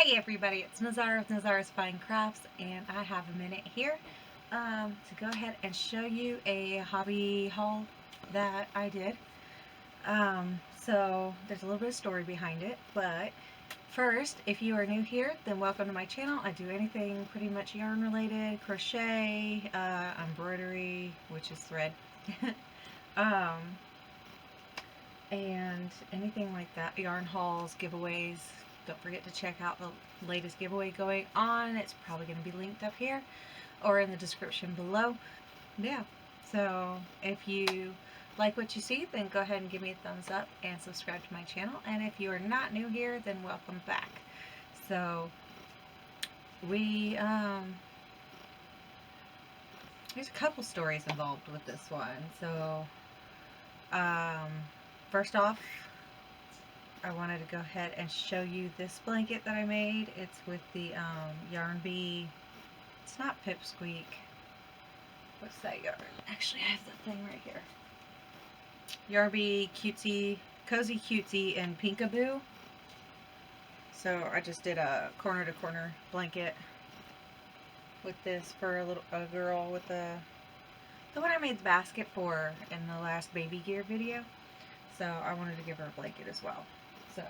Hey everybody, it's Nazara with Nazarasfinecrafts, and I have a minute here to go ahead and show you a hobby haul that I did. So there's a little bit of story behind it, but first, if you are new here, then welcome to my channel. I do anything pretty much yarn related, crochet, embroidery, which is thread, um, and anything like that, yarn hauls, giveaways. Don't forget to check out the latest giveaway going on. It's probably going to be linked up here or in the description below. Yeah, so if you like what you see, then go ahead and give me a thumbs up and subscribe to my channel. And if you are not new here, then welcome back. So there's a couple stories involved with this one. So first off, I wanted to go ahead and show you this blanket that I made. It's with the Yarn Bee. It's not Pipsqueak. What's that yarn? Actually, I have the thing right here. Yarn Bee Cutesy, Cozy Cutesy, and Pinkaboo. So I just did a corner to corner blanket with this for a girl with the one I made the basket for in the last baby gear video. So I wanted to give her a blanket as well. So,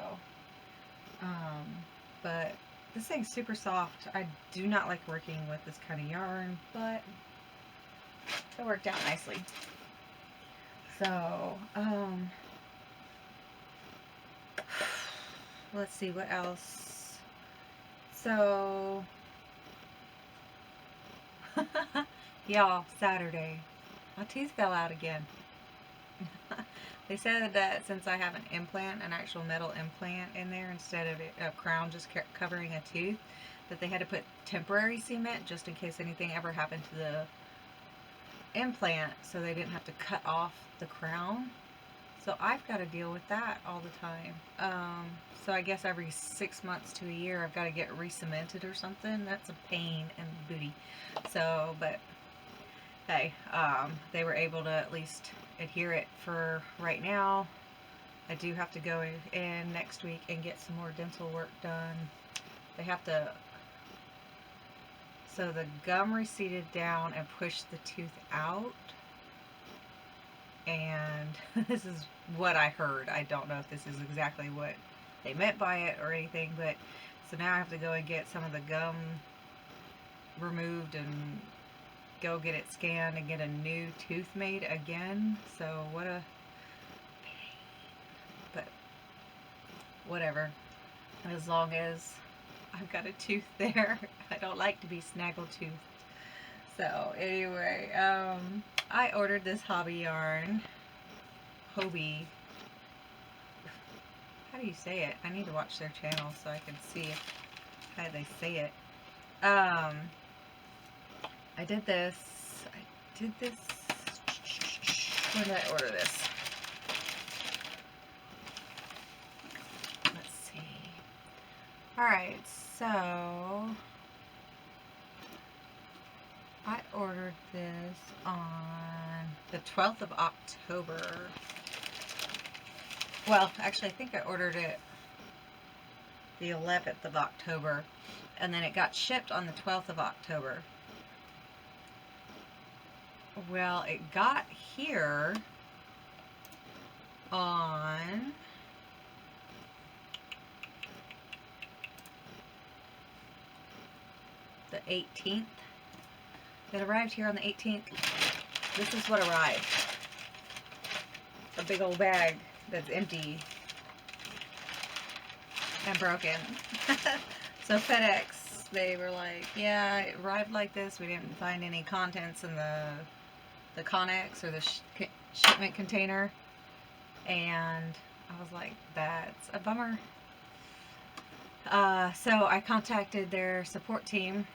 but this thing's super soft. I do not like working with this kind of yarn, but it worked out nicely. So, let's see what else. So, y'all, Saturday, my tooth fell out again. They said that since I have an implant, an actual metal implant in there instead of a crown just covering a tooth, that they had to put temporary cement just in case anything ever happened to the implant, so they didn't have to cut off the crown. So I've got to deal with that all the time. So I guess every 6 months to a year I've got to get re-cemented or something. That's a pain in the booty. So, but hey, they were able to at least adhere it for right now. I do have to go in next week and get some more dental work done. They have to, so the gum receded down and pushed the tooth out, and this is what I heard. I don't know if this is exactly what they meant by it or anything, but so now I have to go and get some of the gum removed and go get it scanned and get a new tooth made again. So what a pain, but whatever, as long as I've got a tooth there. I don't like to be snaggle-toothed. So anyway, I ordered this hobby yarn, Hobbii. How do you say it? I need to watch their channel so I can see how they say it. I did this. When did I order this? Let's see. Alright, so I ordered this on the 12th of October. Well, actually, I think I ordered it the 11th of October, and then it got shipped on the 12th of October. Well, it got here on the 18th. It arrived here on the 18th. This is what arrived. A big old bag that's empty and broken. So FedEx, they were like, yeah, it arrived like this. We didn't find any contents in the Connex or the shipment container. And I was like, that's a bummer. So I contacted their support team,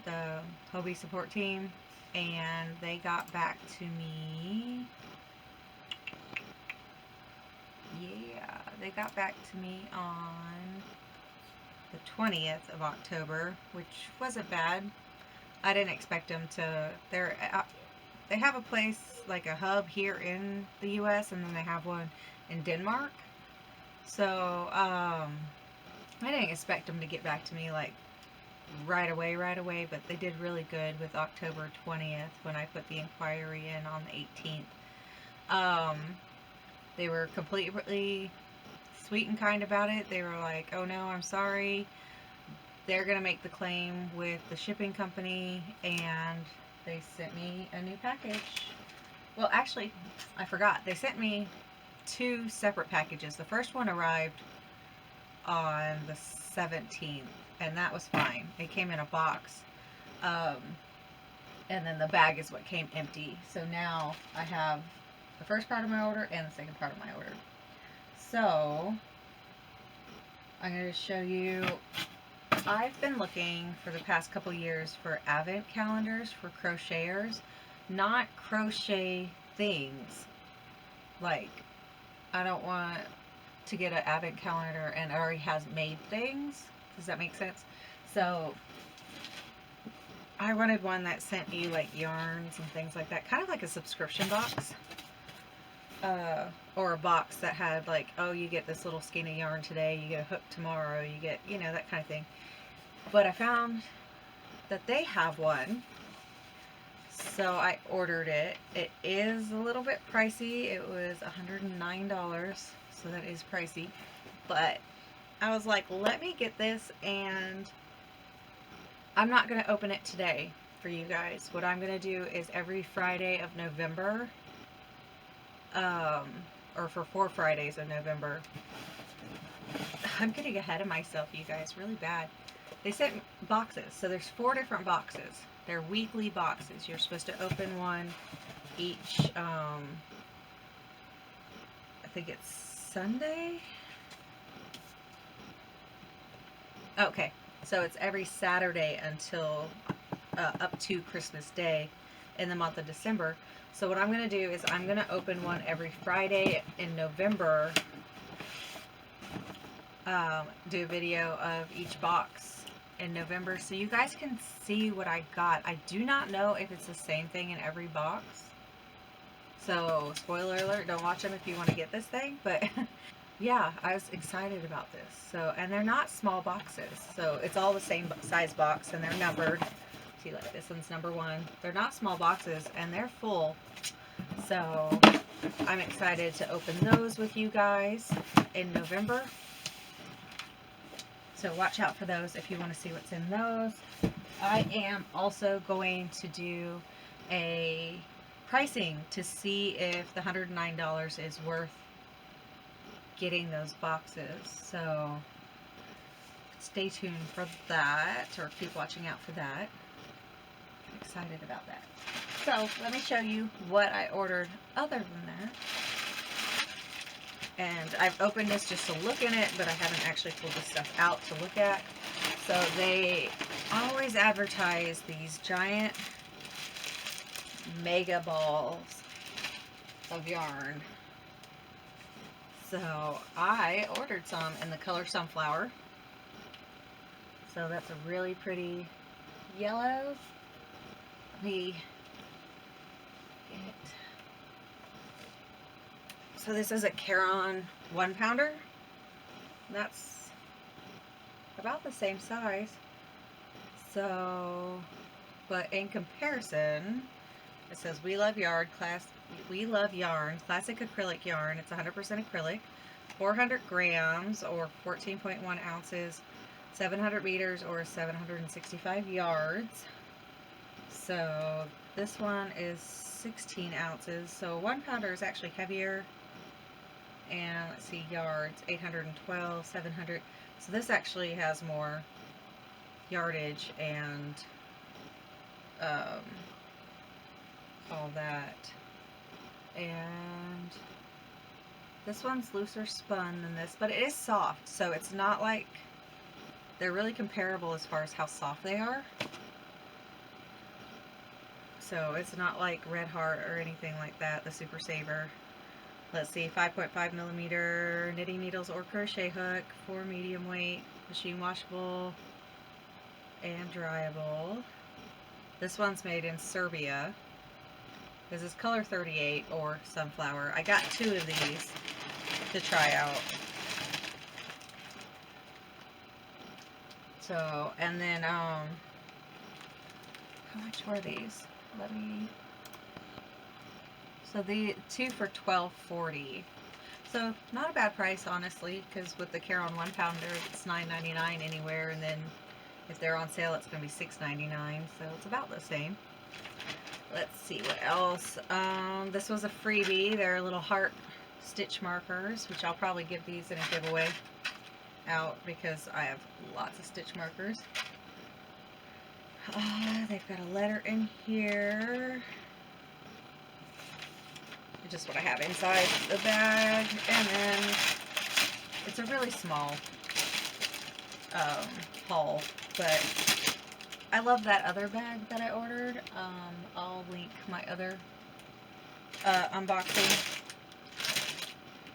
the Hobbii support team, and they got back to me. Yeah, they got back to me on the 20th of October, which wasn't bad. I didn't expect them to. They have a place, like a hub here in the US, and then they have one in Denmark. So I didn't expect them to get back to me like right away, but they did really good with October 20th when I put the inquiry in on the 18th. They were completely sweet and kind about it. They were like, oh no, I'm sorry. They're going to make the claim with the shipping company, and they sent me a new package. Well, actually, I forgot. They sent me 2 separate packages. The first one arrived on the 17th, and that was fine. It came in a box. And then the bag is what came empty. So now I have the first part of my order and the second part of my order. So I'm going to show you. I've been looking for the past couple years for advent calendars for crocheters, not crochet things. Like, I don't want to get an advent calendar and it already has made things. Does that make sense? So I wanted one that sent you like yarns and things like that, kind of like a subscription box. Or a box that had like, oh, you get this little skein of yarn today, you get a hook tomorrow, you get, you know, that kind of thing. But I found that they have one, so I ordered it. It is a little bit pricey. It was $109, so that is pricey. But I was like, let me get this, and I'm not going to open it today for you guys. What I'm going to do is every Friday of November, or for 4 Fridays of November. I'm getting ahead of myself, you guys, really bad. They sent boxes, so there's 4 different boxes. They're weekly boxes. You're supposed to open one each, I think it's Sunday? Okay, so it's every Saturday until up to Christmas Day in the month of December. So what I'm going to do is I'm going to open one every Friday in November, do a video of each box in November so you guys can see what I got. I do not know if it's the same thing in every box. So, spoiler alert, don't watch them if you want to get this thing, but yeah, I was excited about this. So, and they're not small boxes. So, it's all the same size box and they're numbered. See, like this one's number 1. They're not small boxes and they're full. So, I'm excited to open those with you guys in November. So watch out for those if you want to see what's in those. I am also going to do a pricing to see if the $109 is worth getting those boxes. So stay tuned for that, or keep watching out for that. I'm excited about that. So let me show you what I ordered other than that. And I've opened this just to look in it, but I haven't actually pulled this stuff out to look at. So they always advertise these giant mega balls of yarn. So I ordered some in the color Sunflower. So that's a really pretty yellow. Let me get... So this is a Caron 1-pounder. That's about the same size. So, but in comparison, it says We Love Yarn, classic acrylic yarn. It's 100% acrylic, 400 grams or 14.1 ounces, 700 meters or 765 yards. So this one is 16 ounces. So 1-pounder is actually heavier. And let's see, yards, 812, 700. So this actually has more yardage and all that. And this one's looser spun than this, but it is soft. So it's not like, they're really comparable as far as how soft they are. So it's not like Red Heart or anything like that, the Super Saver. Let's see, 5.5 millimeter knitting needles or crochet hook, 4 medium weight, machine washable and dryable. This one's made in Serbia. This is color 38 or Sunflower. I got 2 of these to try out. So, and then, how much were these? So the two for $12.40. So not a bad price, honestly, because with the Care on 1 pounder, it's $9.99 anywhere, and then if they're on sale, it's going to be $6.99. So it's about the same. Let's see what else. This was a freebie. They're little heart stitch markers, which I'll probably give these in a giveaway out because I have lots of stitch markers. They've got a letter in here. Just what I have inside the bag, and then it's a really small haul, but I love that other bag that I ordered. I'll link my other unboxing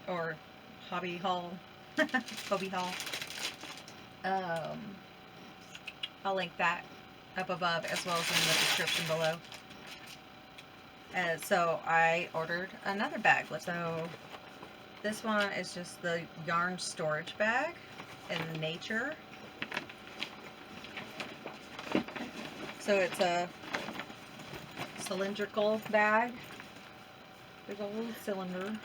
or hobby haul. Hobby haul. I'll link that up above as well as in the description below. So I ordered another bag. So this one is just the yarn storage bag in nature. So it's a cylindrical bag. There's a little cylinder.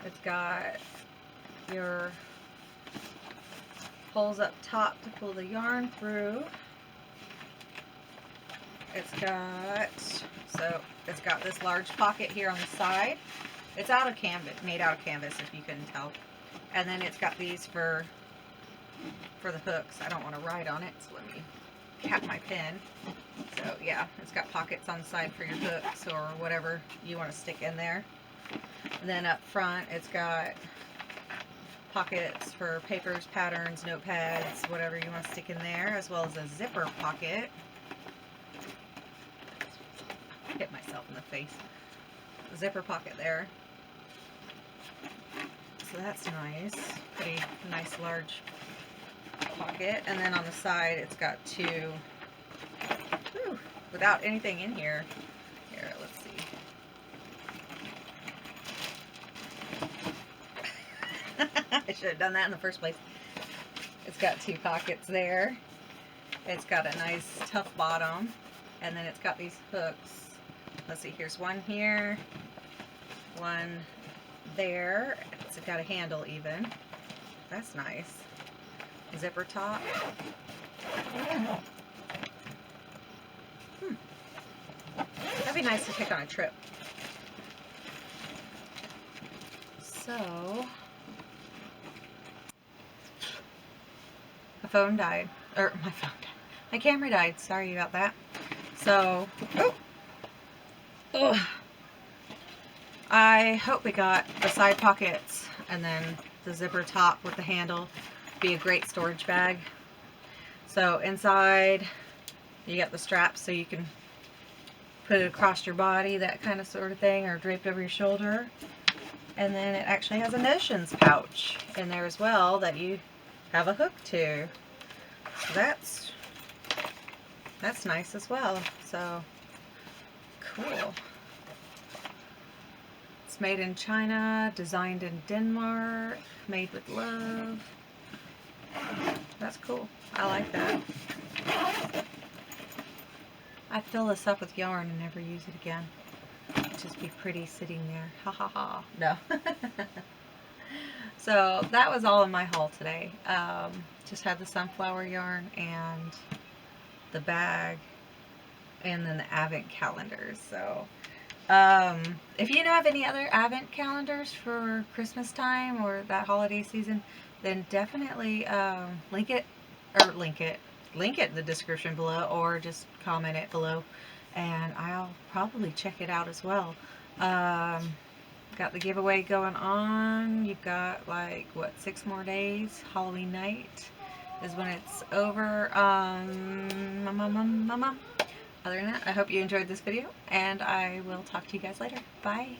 It's got your holes up top to pull the yarn through. It's got this large pocket here on the side. It's out of canvas, made out of canvas if you couldn't tell. And then it's got these for the hooks. I don't want to write on it, so let me cap my pen. So yeah, it's got pockets on the side for your hooks or whatever you want to stick in there. And then up front, it's got pockets for papers, patterns, notepads, whatever you want to stick in there, as well as a zipper pocket. Hit myself in the face. Zipper pocket there. So that's nice. Pretty nice large pocket. And then on the side it's got two, without anything in here. Here, let's see. I should have done that in the first place. It's got two pockets there. It's got a nice tough bottom. And then it's got these hooks. Let's see, here's one here, one there. It's got a handle even. That's nice. Zipper top. That'd be nice to take on a trip. So, my phone died. Or my phone died. My camera died. Sorry about that. So, I hope we got the side pockets and then the zipper top with the handle. Be a great storage bag. So inside you got the straps so you can put it across your body, that kind of sort of thing, or draped over your shoulder. And then it actually has a notions pouch in there as well that you have a hook to. So that's nice as well. So cool. It's made in China, designed in Denmark, made with love. That's cool. I like that. I'd fill this up with yarn and never use it again. It'd just be pretty sitting there. Ha ha ha. No. So that was all in my haul today. Just had the sunflower yarn and the bag and then the advent calendars. So if you know of any other advent calendars for Christmas time or that holiday season, then definitely link it in the description below, or just comment it below and I'll probably check it out as well. Got the giveaway going on. You've got like, what, 6 more days. Halloween night is when it's over. Other than that, I hope you enjoyed this video, and I will talk to you guys later. Bye.